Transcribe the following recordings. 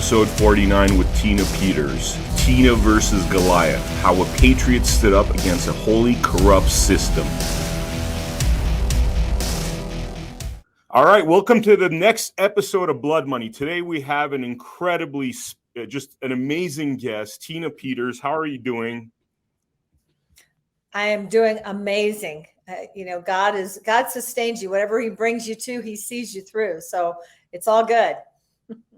episode 49 with Tina Peters. Tina versus Goliath, how a patriot stood up against a wholly corrupt system. All right, welcome to the next episode of Blood Money. Today we have an incredibly, just an amazing guest, Tina Peters. How are you doing? I am doing amazing. God sustains you. Whatever he brings you to, he sees you through. So it's all good.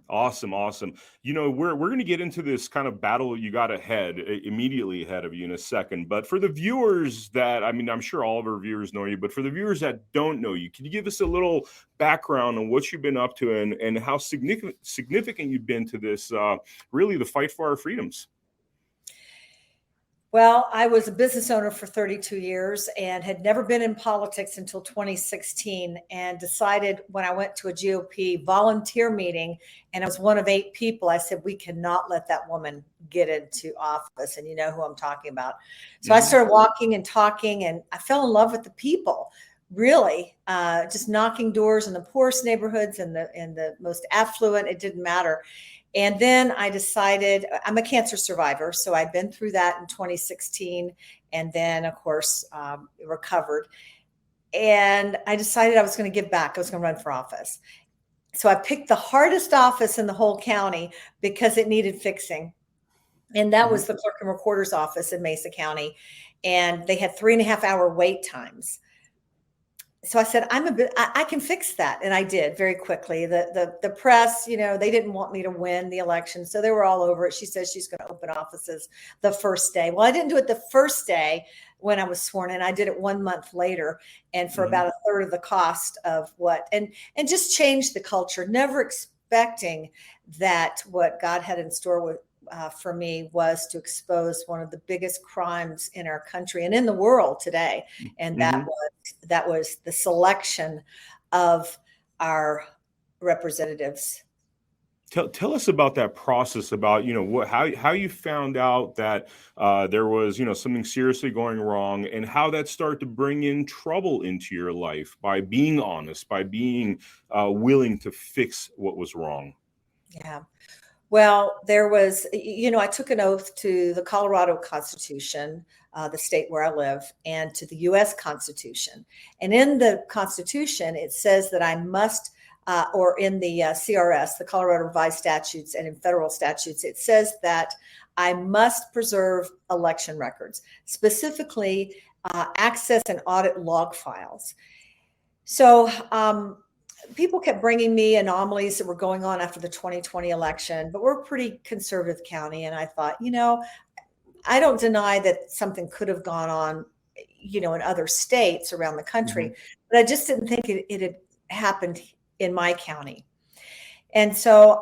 Awesome. We're going to get into this kind of battle you got immediately ahead of you in a second. But for the viewers I'm sure all of our viewers know you, but for the viewers that don't know you, can you give us a little background on what you've been up to and how significant you've been to this, really the fight for our freedoms? Well, I was a business owner for 32 years and had never been in politics until 2016, and decided when I went to a GOP volunteer meeting, and I was one of 8 people, I said, we cannot let that woman get into office. And you know who I'm talking about. So I started walking and talking, and I fell in love with the people, really, just knocking doors in the poorest neighborhoods and the most affluent. It didn't matter. And then I decided, I'm a cancer survivor, so I'd been through that in 2016, and then, of course, recovered. And I decided I was going to give back. I was going to run for office. So I picked the hardest office in the whole county because it needed fixing. And that was the clerk and recorder's office in Mesa County. And they had 3.5-hour wait times. So I said, I can fix that. And I did very quickly. The press, they didn't want me to win the election. So they were all over it. She says she's going to open offices the first day. Well, I didn't do it the first day when I was sworn in. I did it 1 month later, and for about a third of the cost of and just changed the culture, never expecting that what God had in store for me was to expose one of the biggest crimes in our country and in the world today. And that was the selection of our representatives. Tell us about that process, about how you found out that there was something seriously going wrong, and how that started to bring in trouble into your life by being honest, by being willing to fix what was wrong. Yeah. Well, there was, I took an oath to the Colorado Constitution, the state where I live, and to the U.S. Constitution. And in the Constitution, it says that I must, or in the CRS, the Colorado Revised Statutes, and in federal statutes, it says that I must preserve election records, specifically access and audit log files. So, people kept bringing me anomalies that were going on after the 2020 election, but we're a pretty conservative county. And I thought, I don't deny that something could have gone on, in other states around the country, but I just didn't think it had happened in my county. And so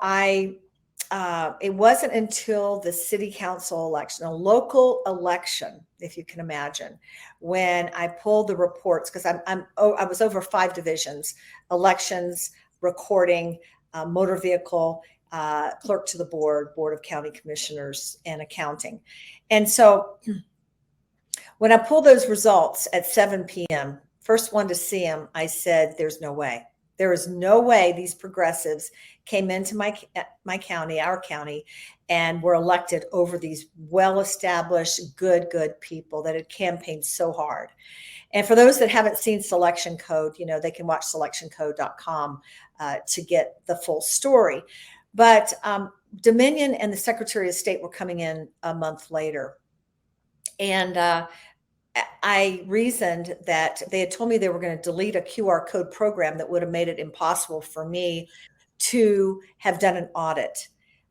it wasn't until the city council election, a local election, if you can imagine, when I pulled the reports, because I was over 5 divisions: elections, recording, motor vehicle, clerk to the board of county commissioners, and accounting. And so when I pulled those results at 7 p.m., first one to see them, I said, there's no way. There is no way these progressives came into my county, our county, and were elected over these well-established, good people that had campaigned so hard. And for those that haven't seen Selection Code, they can watch selectioncode.com to get the full story. But Dominion and the Secretary of State were coming in a month later. And I reasoned that they had told me they were going to delete a QR code program that would have made it impossible for me to have done an audit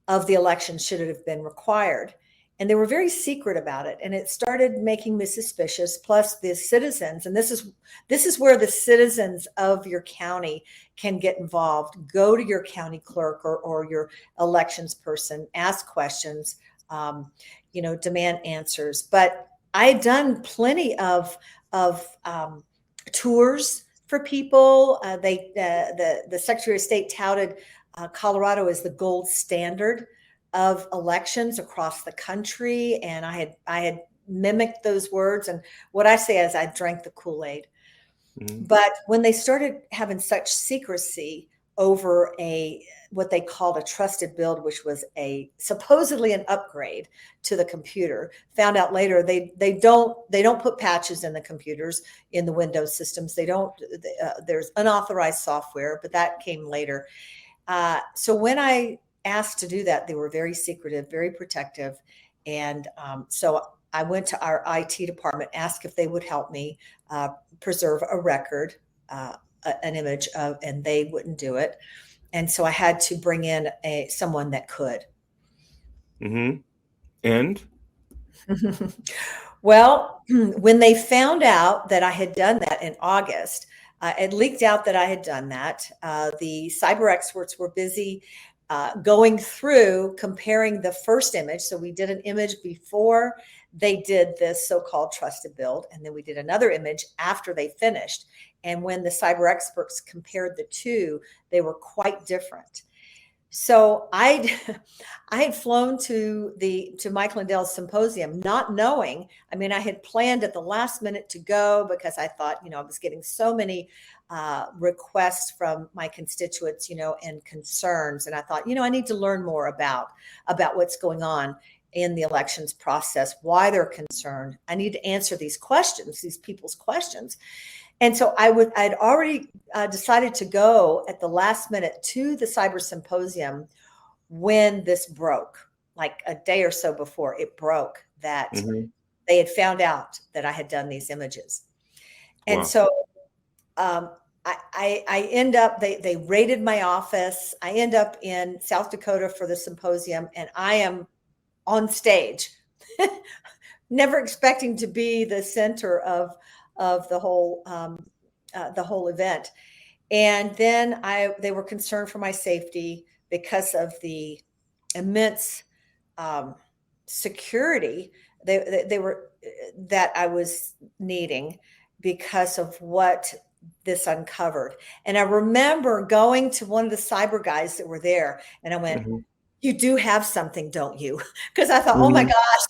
of the election should it have been required. And they were very secret about it. And it started making me suspicious. Plus the citizens, and this is where the citizens of your county can get involved. Go to your county clerk or your elections person, ask questions, demand answers. But I had done plenty of tours for people. The Secretary of State touted Colorado as the gold standard of elections across the country, and I had mimicked those words. And what I say is I drank the Kool-Aid. But when they started having such secrecy over a what they called a trusted build, which was supposedly an upgrade to the computer. Found out later they don't put patches in the computers, in the Windows systems. They don't. There's unauthorized software, but that came later. So when I asked to do that, they were very secretive, very protective, and so I went to our IT department, asked if they would help me preserve a record, an image of, and they wouldn't do it. And so I had to bring in someone that could. Mm-hmm. And Well, when they found out that I had done that in August, it leaked out that I had done that. The cyber experts were busy going through comparing the first image. So we did an image before they did this so-called trusted build, and then we did another image after they finished. And when the cyber experts compared the two, they were quite different. So I had flown to Mike Lindell's symposium, not knowing. I mean, I had planned at the last minute to go because I thought, I was getting so many requests from my constituents, and concerns, and I thought, I need to learn more about what's going on in the elections process, why they're concerned. I need to answer these questions, these people's questions. And so I'd already decided to go at the last minute to the cyber symposium when this broke, like a day or so before it broke, that mm-hmm. they had found out that I had done these images. And Wow. so I end up, they raided my office. I end up in South Dakota for the symposium, and I am on stage, never expecting to be the center of the whole event. And then they were concerned for my safety because of the immense security they were that I was needing because of what this uncovered. And I remember going to one of the cyber guys that were there, and I went, Mm-hmm. "You do have something, don't you?" Because I thought, "Oh my Mm-hmm. gosh,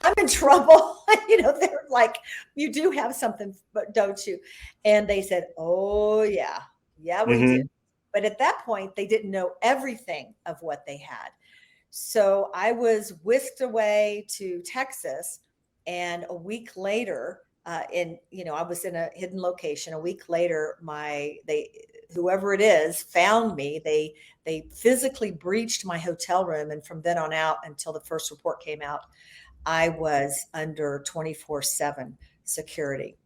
I'm in trouble." They're like, "You do have something, but don't you?" And they said, "Oh yeah, we Mm-hmm. do." But at that point, they didn't know everything of what they had. So I was whisked away to Texas, and a week later, I was in a hidden location. A week later, whoever it is found me. They physically breached my hotel room, and from then on out until the first report came out, I was under 24/7 security.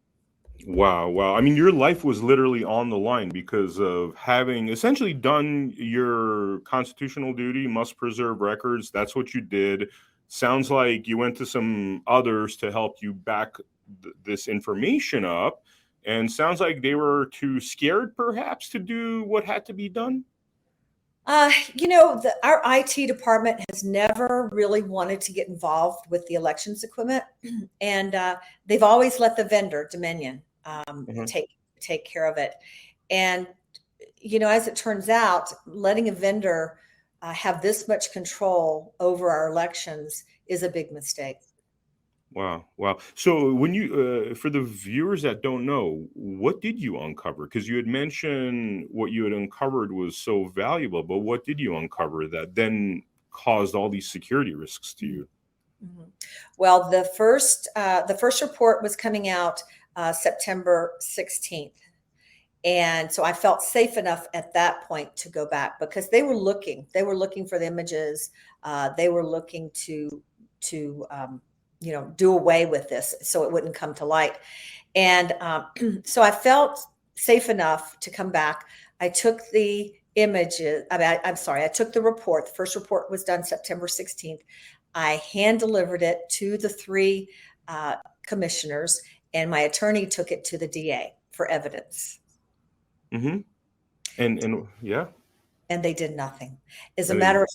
Wow, wow. I mean, your life was literally on the line because of having essentially done your constitutional duty, must preserve records. That's what you did. Sounds like you went to some others to help you back this information up. And sounds like they were too scared, perhaps, to do what had to be done. Our IT department has never really wanted to get involved with the elections equipment, and they've always let the vendor, Dominion, Mhm. take care of it. And as it turns out, letting a vendor have this much control over our elections is a big mistake. Wow, wow. So when for the viewers that don't know, what did you uncover? Because you had mentioned what you had uncovered was so valuable, but what did you uncover that then caused all these security risks to you? Mhm. Well, the first report was coming out September 16th. And so I felt safe enough at that point to go back because they were looking. They were looking for the images. They were looking to do away with this so it wouldn't come to light. And so I felt safe enough to come back. I took the images. I'm sorry. I took the report. The first report was done September 16th. I hand delivered it to the three commissioners, and my attorney took it to the DA for evidence. Hmm. And yeah, And they did nothing. As a and matter they, of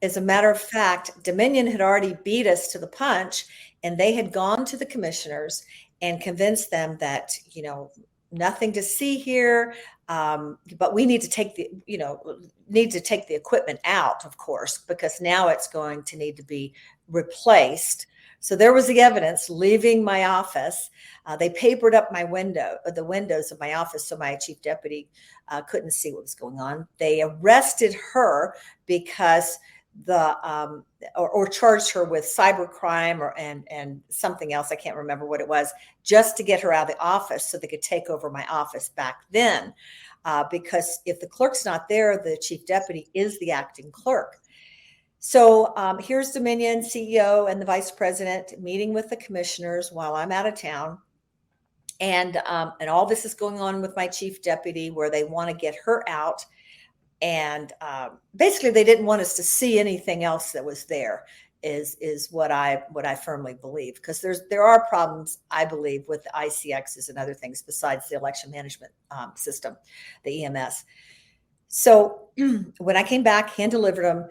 as a matter of fact, Dominion had already beat us to the punch, and they had gone to the commissioners and convinced them that nothing to see here, but we need to take the equipment out, of course, because now it's going to need to be replaced. So there was the evidence leaving my office. They papered up the windows of my office, so my chief deputy couldn't see what was going on. They arrested her because or charged her with cybercrime and something else. I can't remember what it was, just to get her out of the office so they could take over my office back then. Because if the clerk's not there, the chief deputy is the acting clerk. So here's Dominion CEO and the vice president meeting with the commissioners while I'm out of town. And all this is going on with my chief deputy, where they want to get her out. And basically, they didn't want us to see anything else that was there. Is what I firmly believe, because there are problems, I believe, with the ICXs and other things besides the election management system, the EMS. So when I came back, hand delivered them.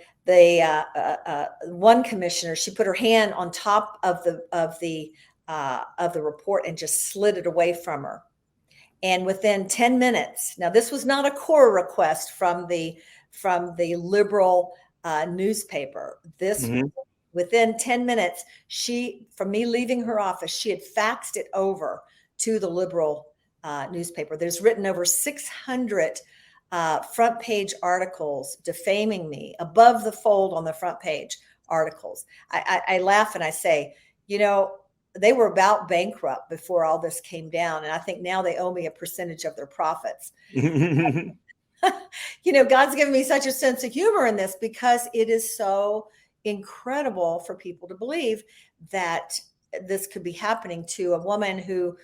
One commissioner, she put her hand on top of the report and just slid it away from her. And within 10 minutes, now this was not a core request from the liberal newspaper. This within 10 minutes, from me leaving her office, she had faxed it over to the liberal newspaper. There's written over 600 front page articles defaming me, above the fold on the front page articles. I laugh and I say, they were about bankrupt before all this came down. And I think now they owe me a percentage of their profits. God's given me such a sense of humor in this, because it is so incredible for people to believe that this could be happening to a woman who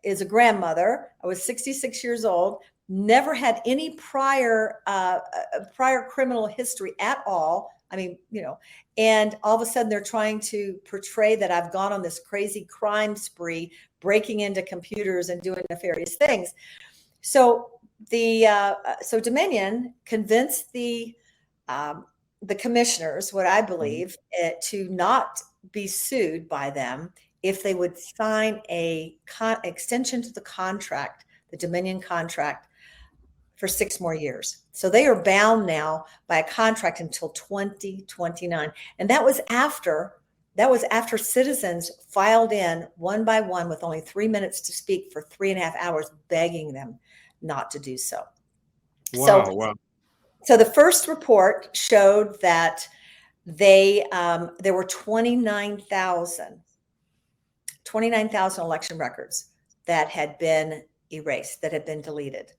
is a grandmother. I was 66 years old, never had any prior criminal history at all. I mean, and all of a sudden they're trying to portray that I've gone on this crazy crime spree, breaking into computers and doing nefarious things. So so Dominion convinced the commissioners, what I believe, to not be sued by them if they would sign a extension to the contract, the Dominion contract, for 6 more years. So they are bound now by a contract until 2029. And that was after citizens filed in one by one with only 3 minutes to speak for 3.5 hours, begging them not to do so. Wow. So the first report showed that there were 29,000 election records that had been erased, that had been deleted.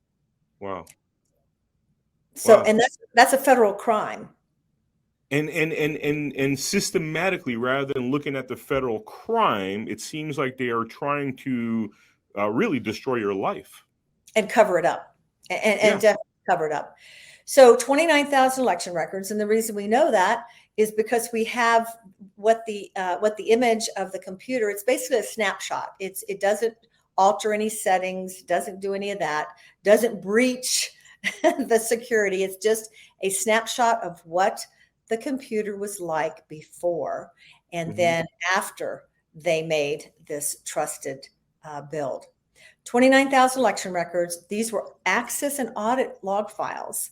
Wow. So, and that's a federal crime. And systematically, rather than looking at the federal crime, it seems like they are trying to really destroy your life and cover it up, and definitely cover it up. So 29,000 election records, and the reason we know that is because we have what the image of the computer. It's basically a snapshot. It doesn't alter any settings, doesn't do any of that, doesn't breach the security. It's just a snapshot of what the computer was like before, and then after they made this trusted build. 29,000 election records. These were access and audit log files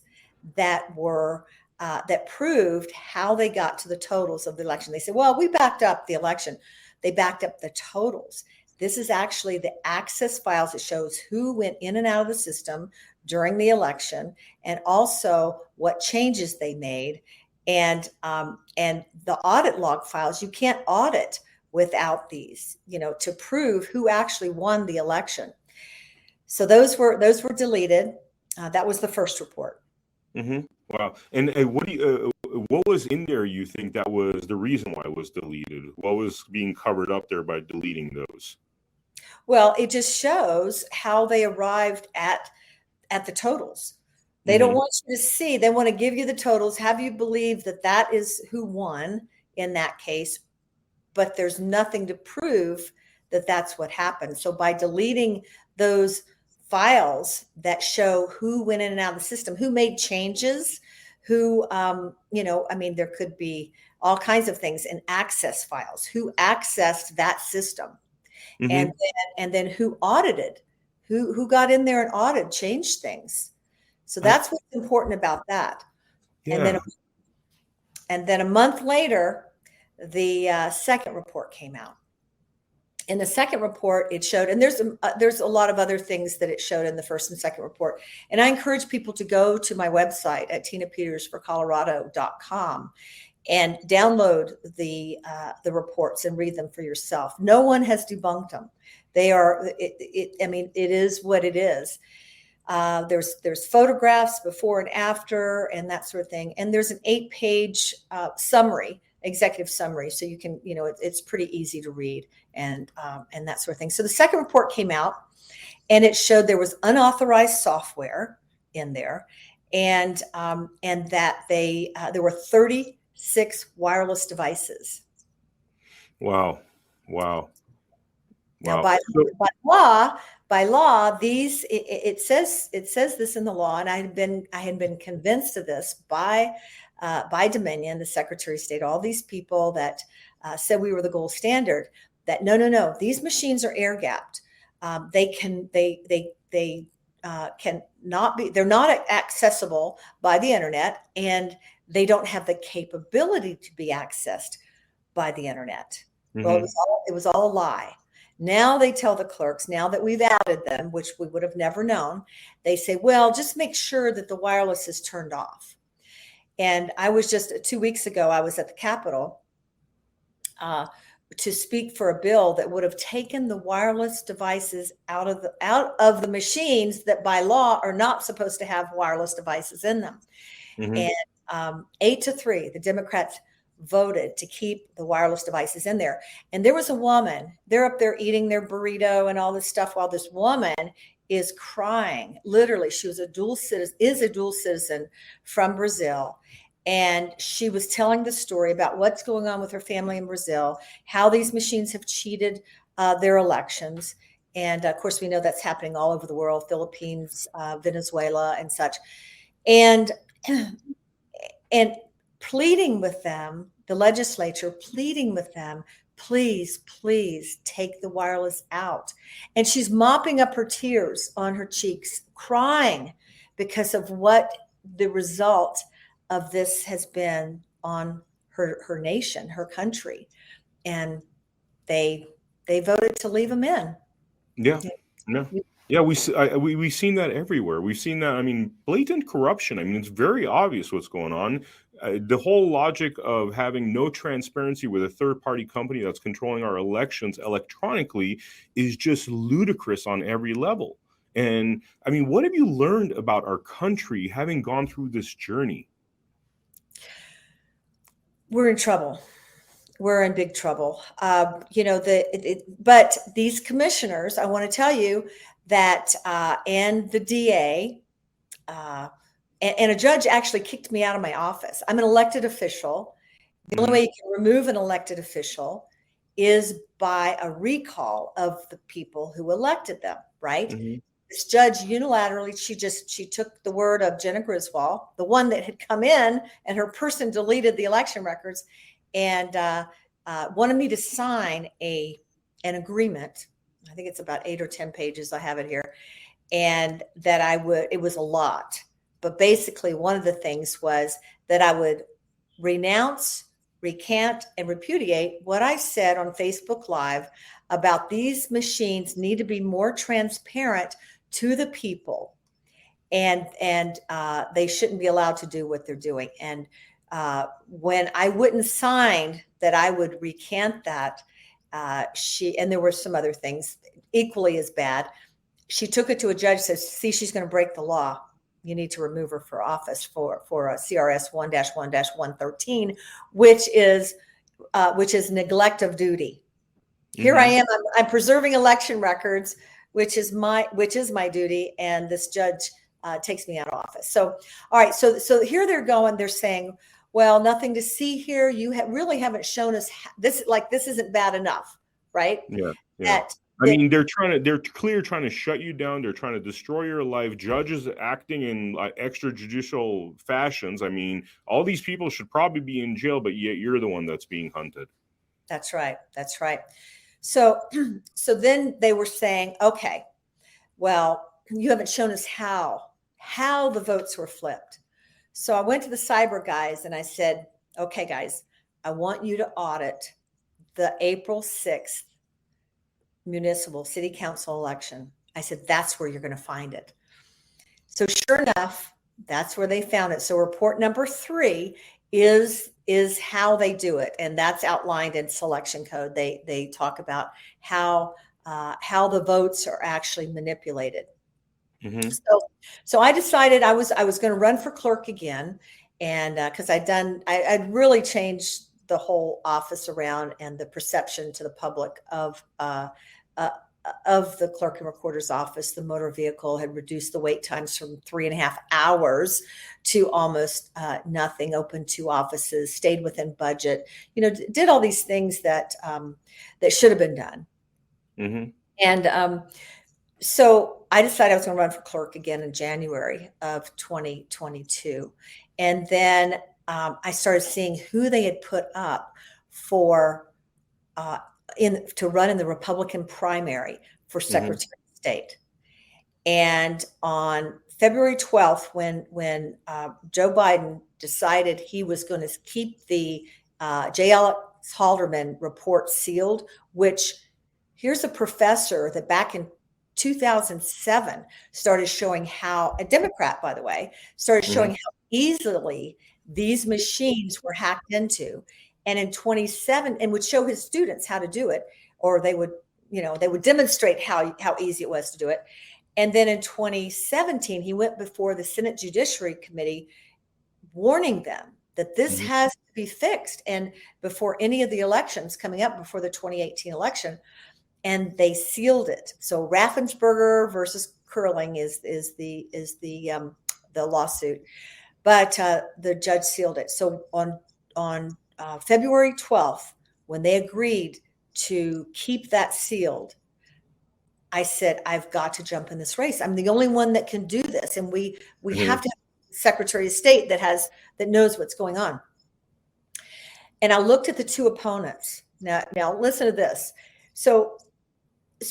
that were that proved how they got to the totals of the election. They said, well, we backed up the election. They backed up the totals. This is actually the access files that shows who went in and out of the system during the election, and also what changes they made. And the audit log files, you can't audit without these, to prove who actually won the election. So those were deleted. That was the first report. Wow. And what was in there, you think, that was the reason why it was deleted? What was being covered up there by deleting those? Well, it just shows how they arrived at the totals. They don't want you to see. They want to give you the totals, have you believe that is who won in that case, but there's nothing to prove that that's what happened. So by deleting those files that show who went in and out of the system, who made changes, who, there could be all kinds of things in access files, who accessed that system, and then who audited, who got in there and audited, changed things. So that's what's important about that. Yeah. And then a month later, the second report came out. In the second report, it showed, and there's a lot of other things that it showed in the first and second report. And I encourage people to go to my website at tinapetersforcolorado.com and download the reports and read them for yourself. No one has debunked them. They are, I mean, it is what it is. There's photographs before and after and that sort of thing. And there's an 8-page summary, executive summary. So you can, it's pretty easy to read and that sort of thing. So the second report came out and it showed there was unauthorized software in there and that there were 36 wireless devices. Wow. Now, by law, these it says this in the law, and I had been convinced of this by Dominion, the Secretary of State, all these people that said we were the gold standard. That no, these machines are air gapped. They cannot be. They're not accessible by the internet, and they don't have the capability to be accessed by the internet. Mm-hmm. Well, it was all a lie. Now they tell the clerks, now that we've added them, which we would have never known, they say, well, just make sure that the wireless is turned off. And I was just 2 weeks ago, I was at the Capitol to speak for a bill that would have taken the wireless devices out of the machines that by law are not supposed to have wireless devices in them. Mm-hmm. And 8-3, the Democrats voted to keep the wireless devices in there. And there was a woman, they're up there eating their burrito and all this stuff while this woman is crying. Literally, she was a dual citizen from Brazil. And she was telling the story about what's going on with her family in Brazil, how these machines have cheated their elections. And of course, we know that's happening all over the world, Philippines, Venezuela and such. And pleading with them, the legislature pleading with them, please take the wireless out. And she's mopping up her tears on her cheeks, crying because of what the result of this has been on her nation, her country. And they voted to leave them in. Yeah. No. Yeah, we've seen that everywhere. We've seen that. I mean, blatant corruption. I mean, it's very obvious what's going on. The whole logic of having no transparency with a third-party company that's controlling our elections electronically is just ludicrous on every level. And I mean, what have you learned about our country having gone through this journey? We're in trouble. We're in big trouble. But these commissioners, I want to tell you that, and the DA, and a judge actually kicked me out of my office. I'm an elected official. The only way you can remove an elected official is by a recall of the people who elected them, right? Mm-hmm. This judge unilaterally, she took the word of Jenna Griswold, the one that had come in and her person deleted the election records, and wanted me to sign an agreement. I think it's about 8 or 10 pages. I have it here. And that it was a lot. But basically, one of the things was that I would renounce, recant, and repudiate what I said on Facebook Live about these machines need to be more transparent to the people. And they shouldn't be allowed to do what they're doing. And when I wouldn't sign that I would recant that, and there were some other things equally as bad. She took it to a judge, says, see, she's going to break the law. You need to remove her for office for a CRS 1-1-113, which is neglect of duty. Mm-hmm. Here I am. I'm preserving election records, which is my duty, and this judge takes me out of office. So, all right. So here they're going. They're saying, well, nothing to see here. You really haven't shown us this. Like, this isn't bad enough, right? Yeah. I mean, they're clearly trying to shut you down. They're trying to destroy your life. Judges acting in extrajudicial fashions. I mean, all these people should probably be in jail, but yet you're the one that's being hunted. That's right. So then they were saying, okay, well, you haven't shown us how the votes were flipped. So I went to the cyber guys and I said, okay, guys, I want you to audit the April 6th municipal city council election. I said, that's where you're going to find it. So sure enough, that's where they found it. So report number 3 is how they do it. And that's outlined in selection code. They talk about how the votes are actually manipulated. Mm-hmm. So I decided I was going to run for clerk again. And because I'd really changed the whole office around and the perception to the public of the clerk and recorder's office. The motor vehicle had reduced the wait times from 3.5 hours to almost nothing, opened 2 offices, stayed within budget, did all these things that should have been done. Mm-hmm. And so I decided I was going to run for clerk again in January of 2022. And then I started seeing who they had put up for to run in the Republican primary for Secretary of State. And on February 12th, when Joe Biden decided he was going to keep the J. Alex Halderman report sealed, which here's a professor that back in 2007 started showing how, a Democrat, by the way, started showing how easily these machines were hacked into. And in 27, and would show his students how to do it, or they would demonstrate how easy it was to do it. And then in 2017, he went before the Senate Judiciary Committee, warning them that this has to be fixed. And before any of the elections coming up, before the 2018 election, and they sealed it. So Raffensperger versus Curling is the lawsuit, but the judge sealed it. So on February 12th, when they agreed to keep that sealed, I said, I've got to jump in this race. I'm the only one that can do this. And we have to have a Secretary of State that knows what's going on. And I looked at the 2 opponents. Now listen to this. So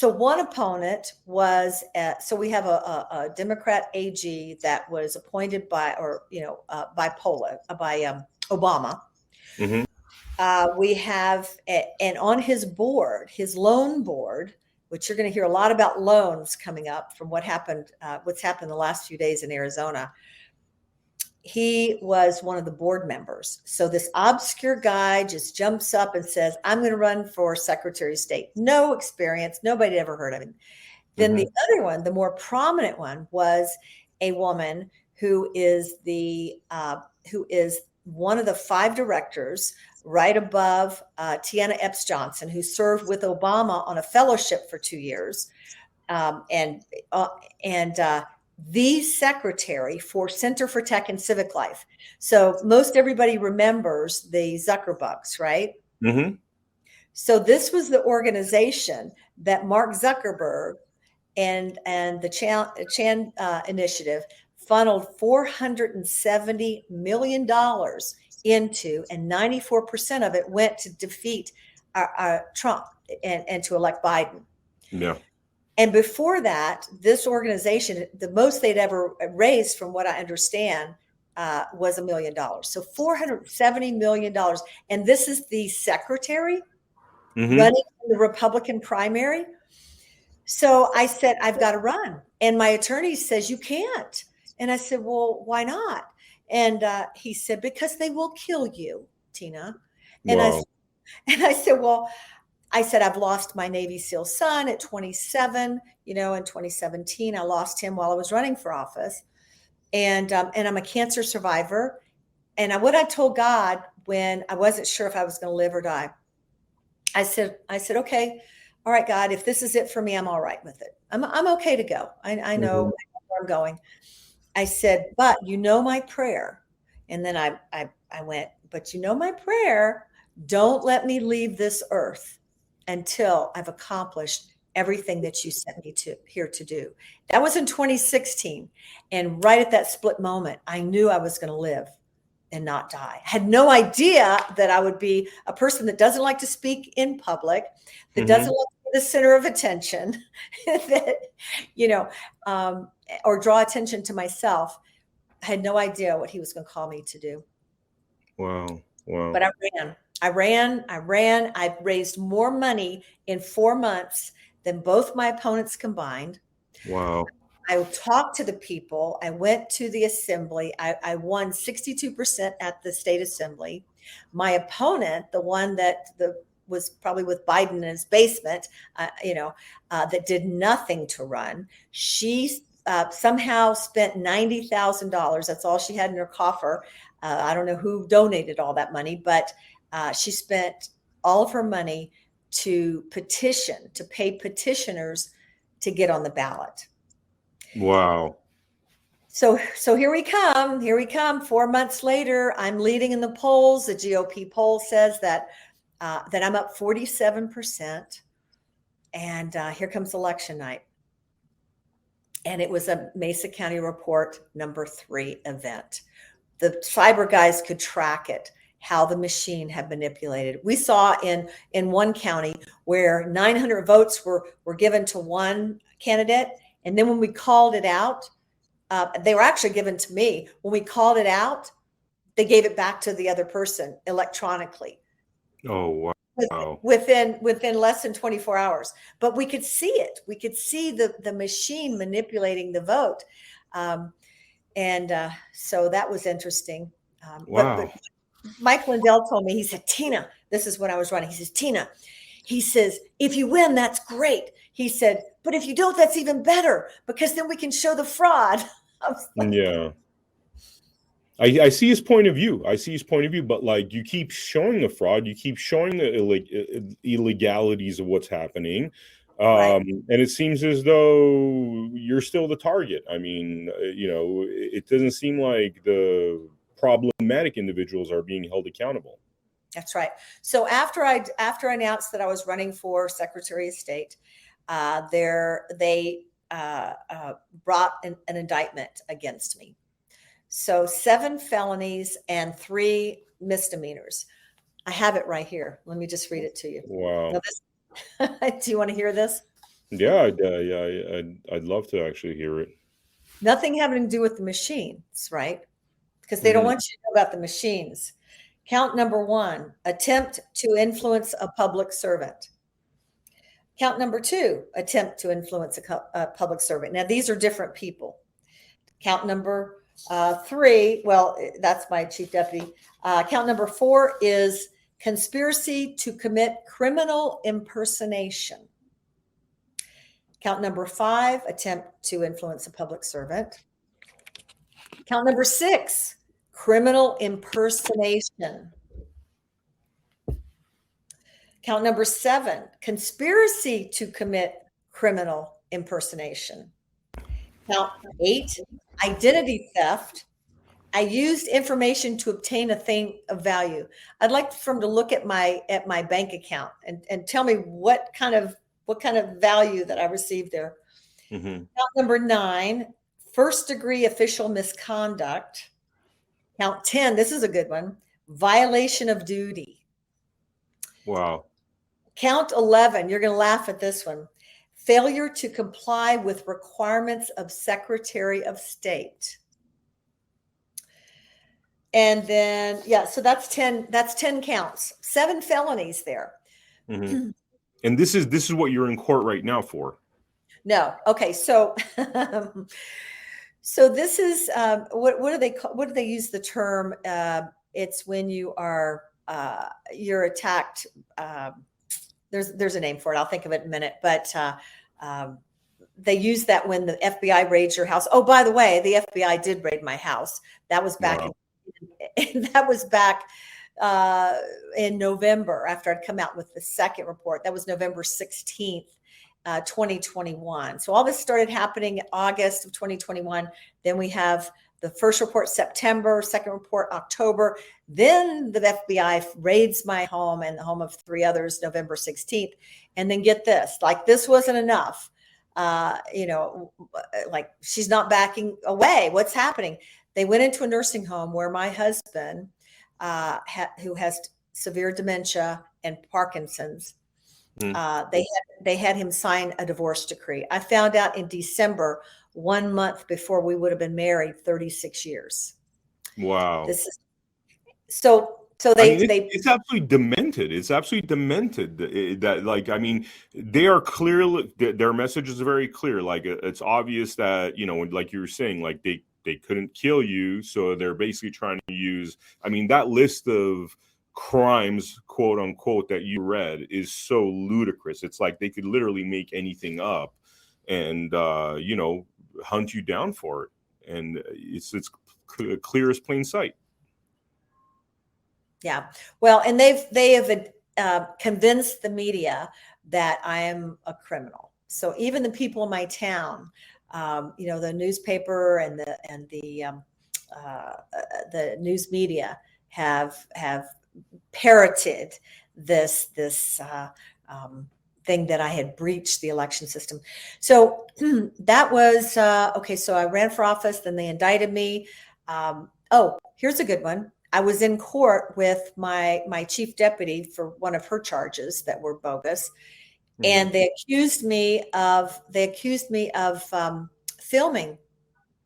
one opponent was so we have a Democrat AG that was appointed by Obama. Mm-hmm. We have, and on his board, his loan board, which you're going to hear a lot about loans coming up from what's happened the last few days in Arizona. He was one of the board members. So this obscure guy just jumps up and says, I'm going to run for Secretary of State. No experience. Nobody ever heard of him. Then the other one, the more prominent one, was a woman who is one of the 5 directors right above Tiana Epps Johnson, who served with Obama on a fellowship for 2 years, and the secretary for Center for Tech and Civic Life. So most everybody remembers the Zuckerbugs, right? Mm-hmm. So this was the organization that Mark Zuckerberg and the Chan Initiative funneled $470 million into, and 94% of it went to defeat Trump and to elect Biden. Yeah. And before that, this organization, the most they'd ever raised, from what I understand, was $1 million. So $470 million. And this is the secretary running in the Republican primary. So I said, I've got to run. And my attorney says, you can't. And I said, well, why not? And he said, because they will kill you, Tina. And Wow. I said, well, I've lost my Navy SEAL son at 27. In 2017, I lost him while I was running for office. And I'm a cancer survivor. And what I told God when I wasn't sure if I was going to live or die, I said, okay, all right, God, if this is it for me, I'm all right with it. I'm okay to go. I know where I'm going. I said, but my prayer. And then I went, but my prayer, don't let me leave this earth until I've accomplished everything that you sent me here to do. That was in 2016. And right at that split moment, I knew I was going to live and not die. I had no idea that I would be a person that doesn't like to speak in public, that doesn't like to be the center of attention, or draw attention to myself. I had no idea what he was going to call me to do. Wow. But I ran. I ran. I raised more money in 4 months than both my opponents combined. Wow. I talked to the people. I went to the assembly. I won 62% at the state assembly. My opponent, the one that was probably with Biden in his basement, that did nothing to run, she somehow spent $90,000. That's all she had in her coffer. I don't know who donated all that money, but she spent all of her money to pay petitioners to get on the ballot. Wow. So here we come. Here we come. 4 months later, I'm leading in the polls. The GOP poll says that I'm up 47%. And here comes election night. And it was a Mesa County Report #3 event. The cyber guys could track it, how the machine had manipulated. We saw in one county where 900 votes were given to one candidate. And then when we called it out, they were actually given to me. When we called it out, they gave it back to the other person electronically. Oh, wow. Within less than 24 hours. But we could see it. We could see the machine manipulating the vote. So that was interesting. Wow. But Mike Lindell told me, he said, Tina, this is when I was running. He says, Tina, he says, if you win, that's great. He said, but if you don't, that's even better, because then we can show the fraud. Yeah. I see his point of view. But like, you keep showing the fraud, you keep showing the illegalities of what's happening. Right. And it seems as though you're still the target. I mean, it doesn't seem like the problematic individuals are being held accountable. That's right. So after I announced that I was running for Secretary of State, they brought an indictment against me. So 7 felonies and 3 misdemeanors. I have it right here. Let me just read it to you. Wow. Do you want to hear this? Yeah, I'd love to actually hear it. Nothing having to do with the machines, right? Because they don't want you to know about the machines. Count number 1, attempt to influence a public servant. Count number 2, attempt to influence a public servant. Now, these are different people. Count number 3, well, that's my chief deputy. Count number 4 is conspiracy to commit criminal impersonation. Count number 5, attempt to influence a public servant. Count number 6, criminal impersonation. Count number 7, conspiracy to commit criminal impersonation. Count 8, identity theft. I used information to obtain a thing of value. I'd like for him to look at my bank account and tell me what kind of value that I received there. Count number 9, first-degree official misconduct. Count 10, this is a good one, violation of duty. Wow. Count 11, you're going to laugh at this one, failure to comply with requirements of Secretary of State. And then, so that's 10 counts, 7 felonies there. And this is what you're in court right now for. No. Okay. So, so this is, what do they use the term? It's when you're attacked. There's a name for it. I'll think of it in a minute, but, they use that when the FBI raids your house. Oh, by the way, the FBI did raid my house. That was back in November, after I'd come out with the second report. That was November 16th, 2021. So all this started happening in August of 2021. Then we have the first report September, second report October. Then the FBI raids my home and the home of 3 others November 16th. And then get this, like this wasn't enough. Like she's not backing away. What's happening? They went into a nursing home where my husband, who has severe dementia and Parkinson's, they had him sign a divorce decree. I found out in December, 1 month before we would have been married 36 years. Wow. So So I mean, they it's absolutely demented. It's absolutely demented that, like, I mean, they are clearly, their message is very clear. Like, it's obvious that, you know, like you were saying, like they couldn't kill you, so they're basically trying to use. I mean, that list of crimes, quote unquote, that you read is so ludicrous. It's like they could literally make anything up, and you know, hunt you down for it, and it's clear as plain sight. Yeah. Well, and they have convinced the media that I am a criminal. So even the people in my town, you know, the newspaper and uh, the news media have parroted this thing that I had breached the election system. So that was okay. So I ran for office, then they indicted me. Oh, here's a good one. I was in court with my chief deputy for one of her charges that were bogus, Mm-hmm. and they accused me of filming.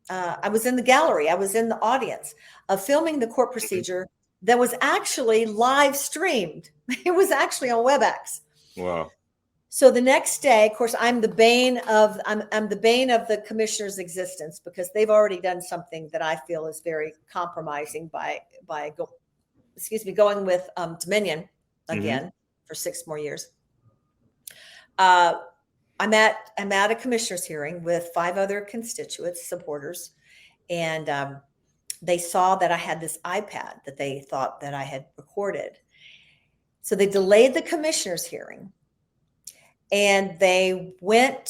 I was in the gallery. I was in the audience of filming the court procedure that was actually live streamed. It was actually on WebEx. Wow. So the next day, of course, I'm the bane of the commissioner's existence because they've already done something that I feel is very compromising going with Dominion Mm-hmm. again for 6 more years. Uh, I'm at a commissioner's hearing with 5 other constituents, supporters, and they saw that I had this iPad that they thought that I had recorded. So they delayed the commissioner's hearing, and they got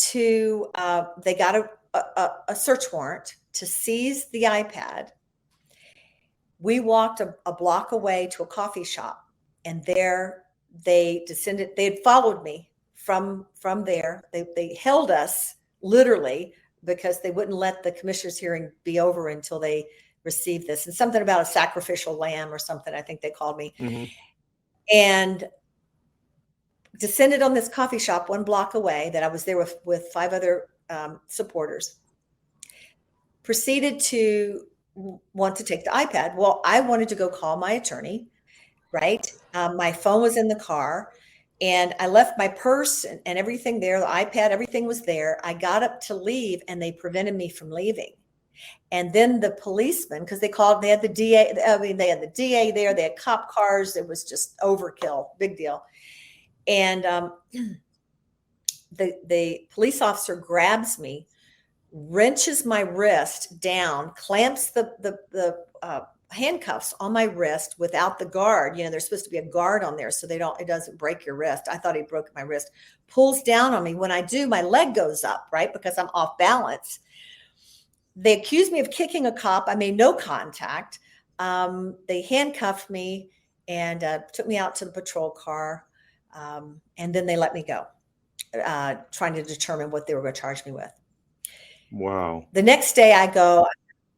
a search warrant to seize the iPad. We walked a block away to a coffee shop, and there they descended. They had followed me from there. They held us literally because they wouldn't let the commissioner's hearing be over until they received this, and something about a sacrificial lamb or something, I think they called me, Mm-hmm. and descended on this coffee shop 1 block away that I was there with 5 other supporters. Proceeded to want to take the iPad. Well, I wanted to go call my attorney, right? My phone was in the car, and I left my purse and everything there, the iPad, everything was there. I got up to leave, and they prevented me from leaving. And then the policeman, because they had the DA, they had the DA there, they had cop cars. It was just overkill, big deal. And the police officer grabs me, wrenches my wrist down, clamps the handcuffs on my wrist without the guard. You know, there's supposed to be a guard on there so it doesn't break your wrist. I thought he broke my wrist. Pulls down on me. When I do, my leg goes up, right? Because I'm off balance. They accused me of kicking a cop. I made no contact. They handcuffed me and took me out to the patrol car. And then they let me go, trying to determine what they were going to charge me with. Wow. The next day I go,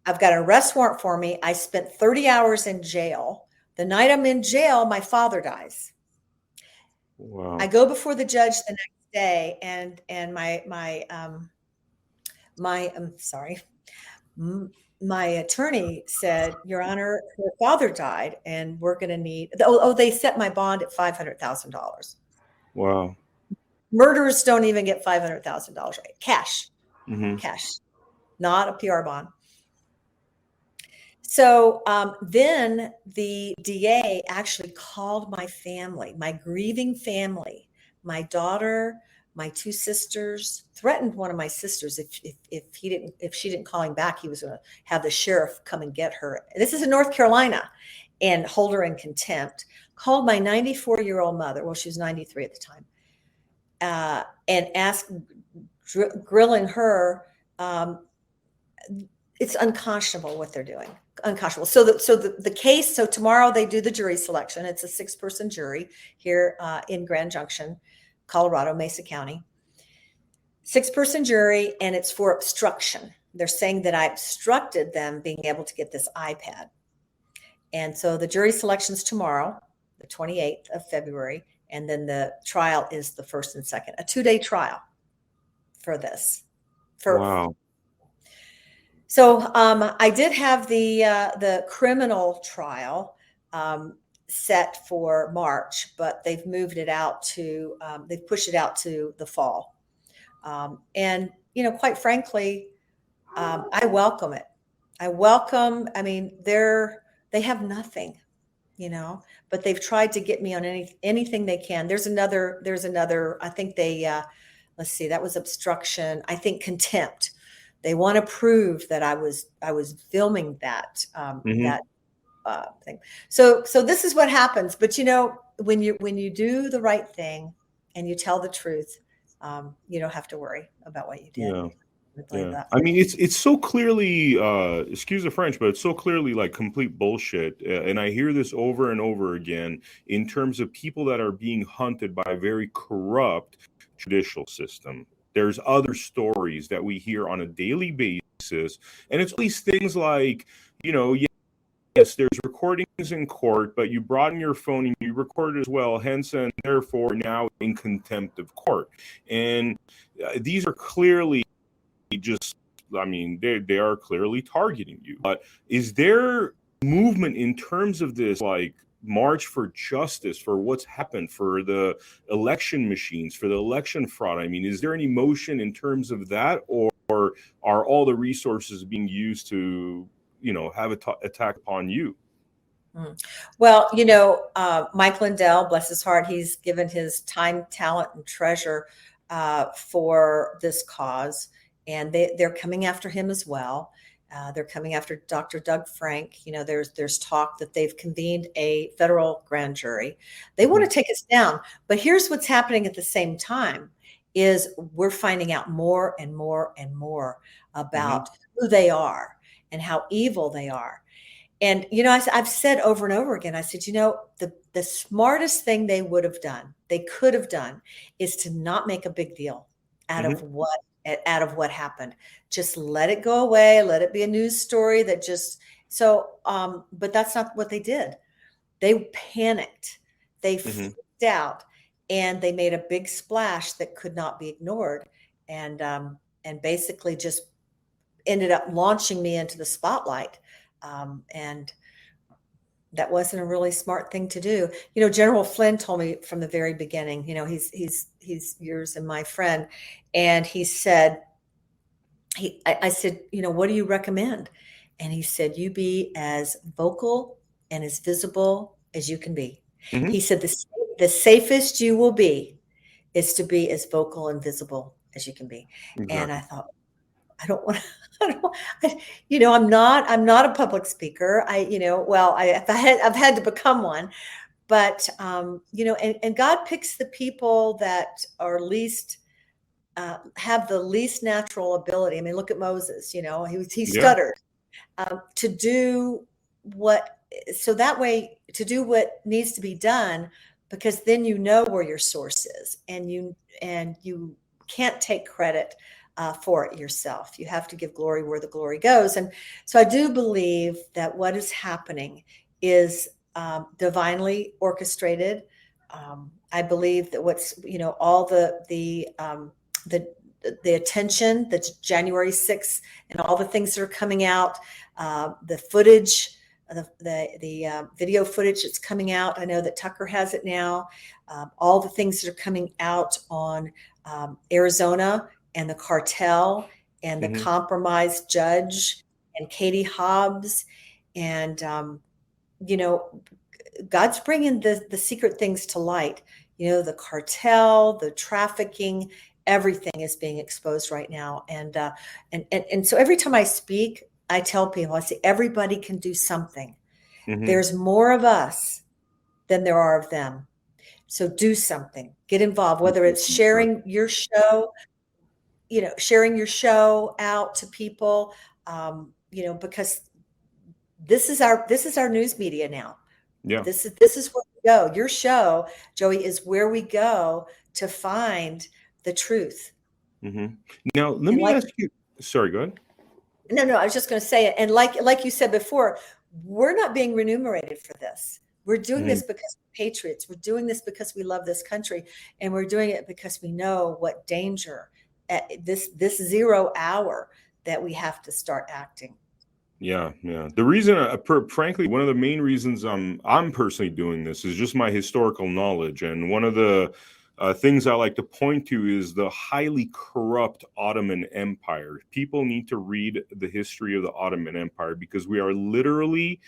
I've got an arrest warrant for me. I spent 30 hours in jail. The night I'm in jail, my father dies. Wow. I go before the judge the next day, and my attorney said, Your Honor, her father died, and we're going to need. They set my bond at $500,000. Wow. Murderers don't even get $500,000, right? Cash, Mm-hmm. not a PR bond. So then the DA actually called my family, my grieving family, my daughter, my 2 sisters, threatened one of my sisters if she didn't call him back, he was going to have the sheriff come and get her. This is in North Carolina, and hold her in contempt. Called my 94-year-old mother. Well, she was 93 at the time, and asked, grilling her. It's unconscionable what they're doing. Unconscionable. So the case. So tomorrow they do the jury selection. It's a 6-person jury here in Grand Junction, Colorado, Mesa County. 6-person jury, and it's for obstruction. They're saying that I obstructed them being able to get this iPad. And so the jury selection's tomorrow, the 28th of February, and then the trial is the 1st and 2nd. A 2-day trial for this. Wow. So I did have the criminal trial set for March, but they've moved it out to, they've pushed it out to the fall. And, quite frankly, I welcome it. I mean, they have nothing, but they've tried to get me on anything they can. There's another, I think let's see, that was obstruction. I think contempt. They want to prove that I was filming that, that thing. So this is what happens. But when you do the right thing and you tell the truth, you don't have to worry about what you did. Yeah. Believe Yeah. that. I mean, it's so clearly, excuse the French, but it's so clearly like complete bullshit. And I hear this over and over again in terms of people that are being hunted by a very corrupt judicial system. There's other stories that we hear on a daily basis. And it's these things like, yes, there's recordings in court, but you brought in your phone and you recorded as well, hence and therefore now in contempt of court. And these are clearly just, I mean, they are clearly targeting you. But is there movement in terms of this, like march for justice for what's happened, for the election machines, for the election fraud? I mean, is there any motion in terms of that, or are all the resources being used to, have attack upon you? Well, Mike Lindell, bless his heart, he's given his time, talent, and treasure for this cause. And they're coming after him as well. They're coming after Dr. Doug Frank. There's talk that they've convened a federal grand jury. They want to take us down. But here's what's happening at the same time is we're finding out more and more and more about who they are and how evil they are. And, I've said over and over again, I said, the smartest thing they could have done is to not make a big deal out of what happened. Just let it go away. Let it be a news story but that's not what they did. They panicked. They freaked out, and they made a big splash that could not be ignored. And basically just ended up launching me into the spotlight. And that wasn't a really smart thing to do. General Flynn told me from the very beginning, he's yours and my friend. And he said, I said, what do you recommend? And he said, you be as vocal and as visible as you can be. He said, the safest you will be is to be as vocal and visible as you can be. Exactly. And I thought, I don't want to, I'm not a public speaker. I've had to become one, but, and God picks the people that are least, have the least natural ability. I mean, look at Moses, he stuttered, to do so that way to do what needs to be done, because then where your source is, and you can't take credit for it yourself. You have to give glory where the glory goes. And so I do believe that what is happening is divinely orchestrated. I believe that what's, all the attention that's January 6th and all the things that are coming out, the footage, the video footage that's coming out. I know that Tucker has it now. All the things that are coming out on Arizona and the cartel and the compromised judge and Katie Hobbs. And, God's bringing the secret things to light. The cartel, the trafficking, everything is being exposed right now. And so every time I speak, I tell people, I say, everybody can do something. There's more of us than there are of them. So do something, get involved, whether it's sharing your show, sharing your show out to people, because this is our news media now. Yeah. This is where we go. Your show, Joey, is where we go to find the truth. Now, let me ask you, sorry, go ahead. No, I was just going to say it. And like you said before, we're not being remunerated for this. We're doing this because we're patriots. We're doing this because we love this country, and we're doing it because we know what danger at this 0 hour that we have to start acting. Yeah, yeah. The reason, frankly, one of the main reasons I'm personally doing this is just my historical knowledge, and one of the things I like to point to is the highly corrupt Ottoman Empire. People need to read the history of the Ottoman Empire because we are literally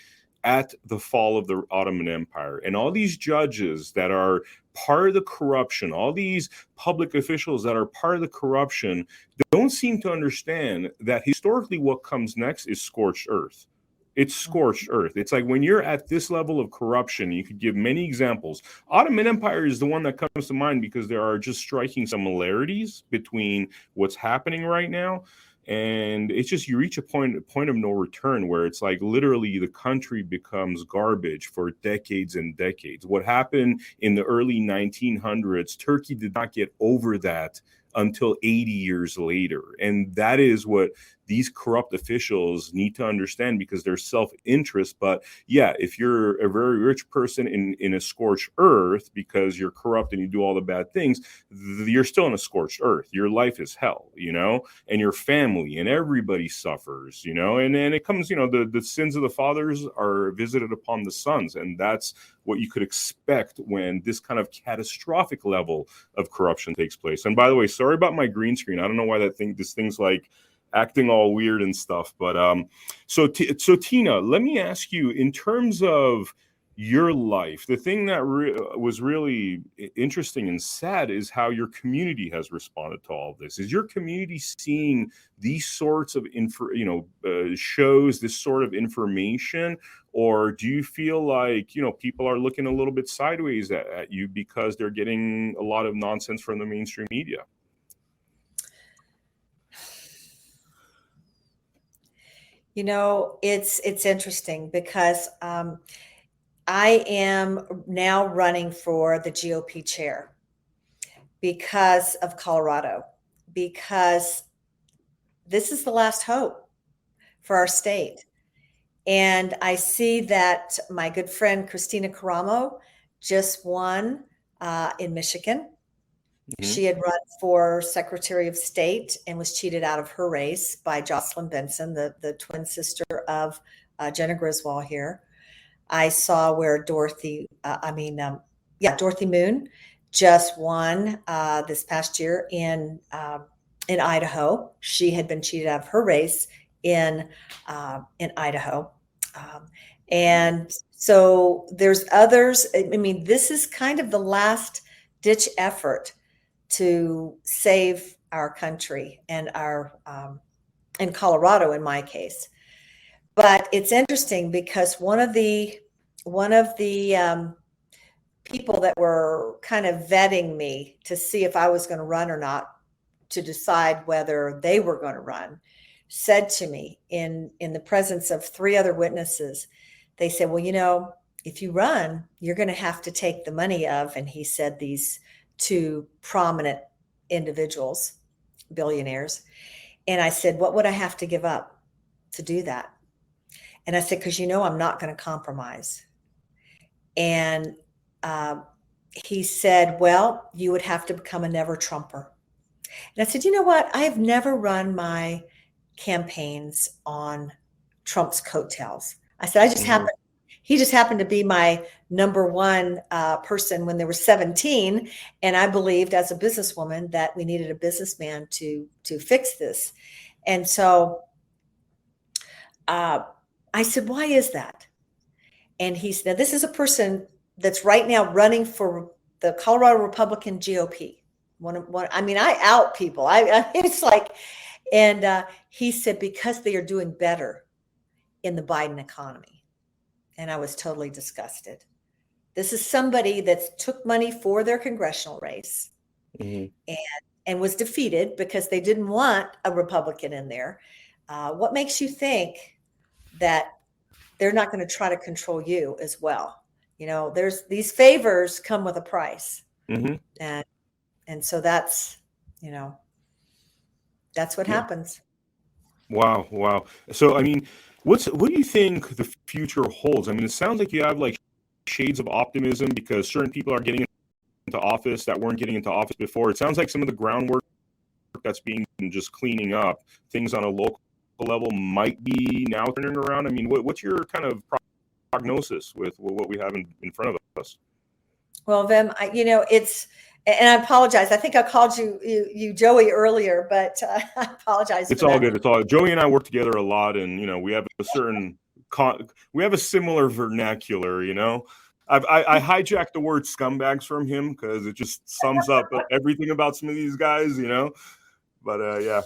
at the fall of the Ottoman Empire, and all these judges that are part of the corruption, all these public officials that are part of the corruption don't seem to understand that historically what comes next is scorched earth. It's scorched earth. It's like when you're at this level of corruption, you could give many examples. Ottoman Empire is the one that comes to mind because there are just striking similarities between what's happening right now. And it's just you reach a point of no return where it's like literally the country becomes garbage for decades and decades. What happened in the early 1900s, Turkey did not get over that until 80 years later. And that is what these corrupt officials need to understand because they're self-interest. But yeah, if you're a very rich person in a scorched earth because you're corrupt and you do all the bad things, you're still in a scorched earth. Your life is hell, and your family and everybody suffers, and then it comes, the sins of the fathers are visited upon the sons. And that's what you could expect when this kind of catastrophic level of corruption takes place. And by the way, sorry about my green screen. I don't know why this thing's like acting all weird and stuff. But so Tina, let me ask you, in terms of your life, the thing that was really interesting and sad is how your community has responded to all of this. Is your community seeing these sorts of shows, this sort of information, or do you feel like people are looking a little bit sideways at you because they're getting a lot of nonsense from the mainstream media? It's interesting because I am now running for the GOP chair because of Colorado, because this is the last hope for our state. And I see that my good friend Christina Caramo just won in Michigan. Mm-hmm. She had run for Secretary of State and was cheated out of her race by Jocelyn Benson, the twin sister of Jenna Griswold here. I saw where Dorothy Moon just won this past year in Idaho. She had been cheated out of her race in Idaho. And so there's others. I mean, this is kind of the last ditch effort to save our country and our in Colorado, in my case. But it's interesting because one of the people that were kind of vetting me to see if I was going to run or not, to decide whether they were going to run, said to me in the presence of three other witnesses, they said, well, if you run, you're going to have to take the money of, and he said these two prominent individuals, billionaires. And I said, what would I have to give up to do that? And I said, because I'm not going to compromise. And he said, well, you would have to become a never Trumper. And I said, you know what? I have never run my campaigns on Trump's coattails. I said, he just happened to be my number one person when there were 17. And I believed as a businesswoman that we needed a businessman to fix this. And so I said, why is that? And he said, this is a person that's right now running for the Colorado Republican GOP. I out people. It's like, and he said, because they are doing better in the Biden economy. And I was totally disgusted. This is somebody that took money for their congressional race and was defeated because they didn't want a Republican in there. What makes you think that they're not going to try to control you as well? There's these favors come with a price. And so that's what happens. Wow. So, what do you think the future holds? It sounds like you have like shades of optimism because certain people are getting into office that weren't getting into office before. It sounds like some of the groundwork that's being just cleaning up things on a local level might be now turning around? I mean, what's your kind of prognosis with what we have in front of us? Well, Vim, it's, and I apologize. I think I called you Joey earlier, but I apologize It's for all that. good. It's all Joey and I work together a lot, and we have a certain we have a similar vernacular. I hijacked the word scumbags from him because it just sums up everything about some of these guys. But yeah.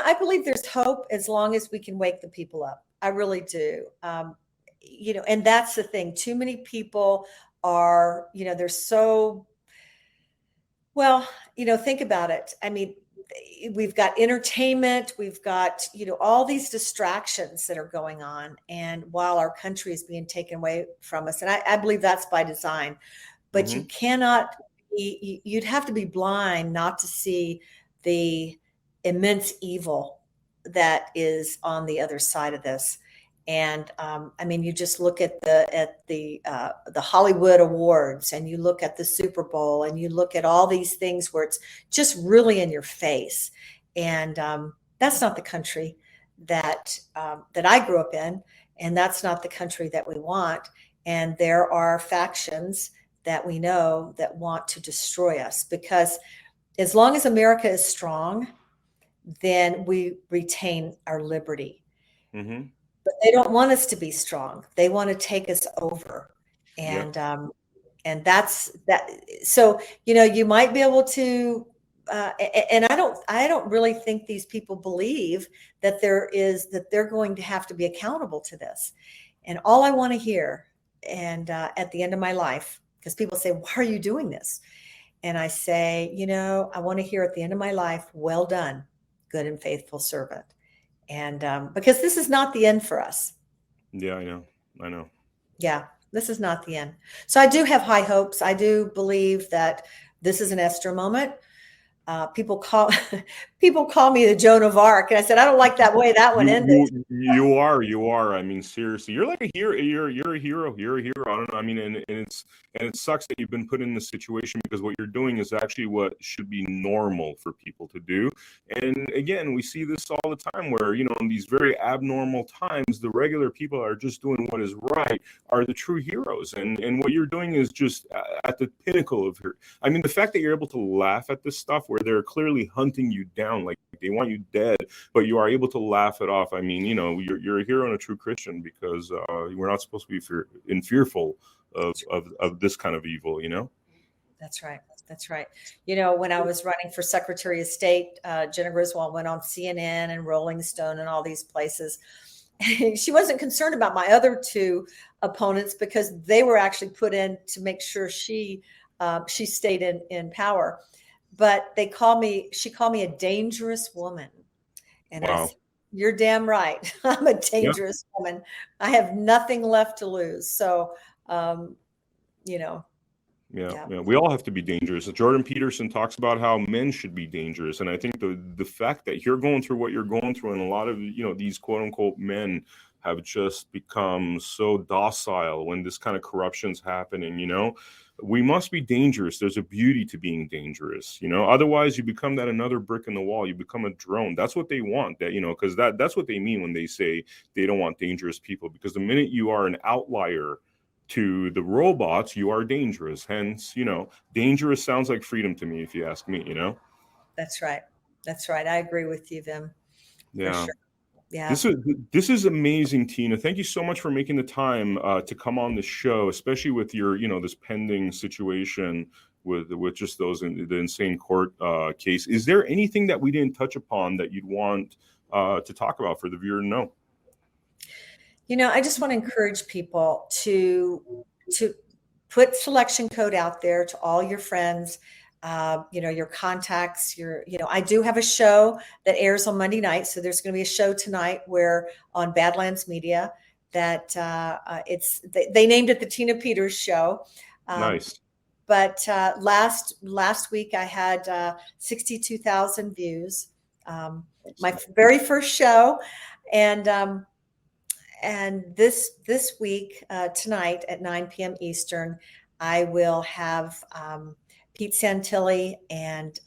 I believe there's hope as long as we can wake the people up. I really do. And that's the thing. Too many people are, they're so, well, think about it. I mean, we've got entertainment, we've got, all these distractions that are going on. And while our country is being taken away from us, and I believe that's by design, but you cannot you'd have to be blind not to see the immense evil that is on the other side of this. And I mean, you just look at the Hollywood Awards, and you look at the Super Bowl, and you look at all these things where it's just really in your face. And that's not the country that I grew up in, and that's not the country that we want. And there are factions that we know that want to destroy us, because as long as America is strong, then we retain our liberty. Mm-hmm. But they don't want us to be strong. They want to take us over. And and that's that. So, you might be able to and I don't really think these people believe that they're going to have to be accountable to this. And all I want to hear, and at the end of my life, because people say, why are you doing this? And I say, I want to hear at the end of my life, well done, good and faithful servant. And because this is not the end for us. Yeah, I know. Yeah, this is not the end. So I do have high hopes. I do believe that this is an Esther moment. People call me the Joan of Arc, and I said I don't like that way that one ended. You are. I mean, seriously, you're like a hero. You're a hero. You're a hero. I don't know. I mean, and it sucks that you've been put in this situation, because what you're doing is actually what should be normal for people to do. And again, we see this all the time, where in these very abnormal times, the regular people are just doing what is right, are the true heroes. And what you're doing is just at the pinnacle of her. I mean, the fact that you're able to laugh at this stuff where they're clearly hunting you down, like they want you dead, but you are able to laugh it off. I mean, you're a hero and a true Christian, because we're not supposed to be fearful of this kind of evil. That's right. That's right. When I was running for Secretary of State, Jenna Griswold went on CNN and Rolling Stone and all these places. She wasn't concerned about my other two opponents, because they were actually put in to make sure she stayed in power. But she called me a dangerous woman. And I Wow. said, you're damn right. I'm a dangerous woman. I have nothing left to lose. So, Yeah. We all have to be dangerous. Jordan Peterson talks about how men should be dangerous. And I think the fact that you're going through what you're going through, and a lot of, these quote unquote men have just become so docile when this kind of corruption's happening, we must be dangerous. There's a beauty to being dangerous, otherwise you become that another brick in the wall. You become a drone. That's what they want, because that's what they mean when they say they don't want dangerous people, because the minute you are an outlier to the robots, you are dangerous. Hence, dangerous sounds like freedom to me, if you ask me. That's right. That's right. I agree with you, Vim. Yeah. For sure. Yeah. This is amazing, Tina. Thank you so much for making the time to come on the show, especially with your this pending situation with just the insane court case. Is there anything that we didn't touch upon that you'd want to talk about for the viewer to know? I just want to encourage people to put selection code out there to all your friends, your contacts, I do have a show that airs on Monday night. So there's going to be a show tonight where on Badlands Media that they named it the Tina Peters Show. Nice. But last week I had 62,000 views. My very first show. And this week, tonight at 9 p.m. Eastern, I will have Pete Santilli and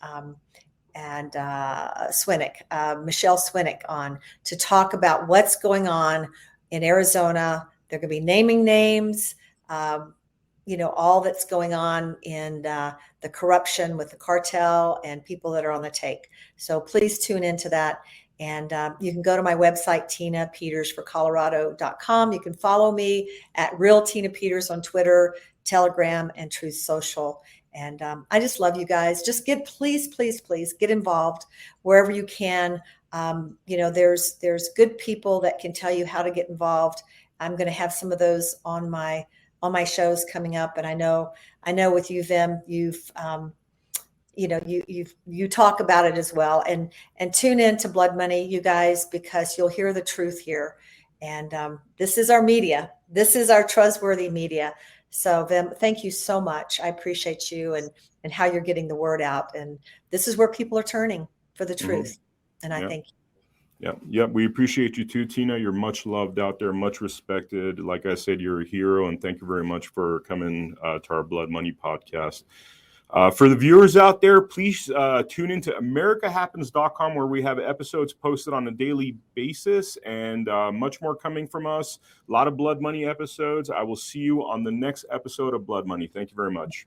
Swinick, Michelle Swinick, on to talk about what's going on in Arizona. They're going to be naming names, all that's going on in the corruption with the cartel and people that are on the take. So please tune into that. And you can go to my website, tinapetersforcolorado.com. You can follow me at Real Tina Peters on Twitter, Telegram, and Truth Social. And I just love you guys. Just please get involved wherever you can. There's good people that can tell you how to get involved. I'm going to have some of those on my shows coming up. And I know with you, Vem, you've you talk about it as well, and tune in to Blood Money, you guys, because you'll hear the truth here. And this is our media. This is our trustworthy media. So Vem, thank you so much. I appreciate you and how you're getting the word out. And this is where people are turning for the truth. And I thank you. Yeah. We appreciate you too, Tina. You're much loved out there, much respected. Like I said, you're a hero, and thank you very much for coming to our Blood Money podcast. For the viewers out there, please tune into americahappens.com, where we have episodes posted on a daily basis, and much more coming from us. A lot of Blood Money episodes. I will see you on the next episode of Blood Money. Thank you very much.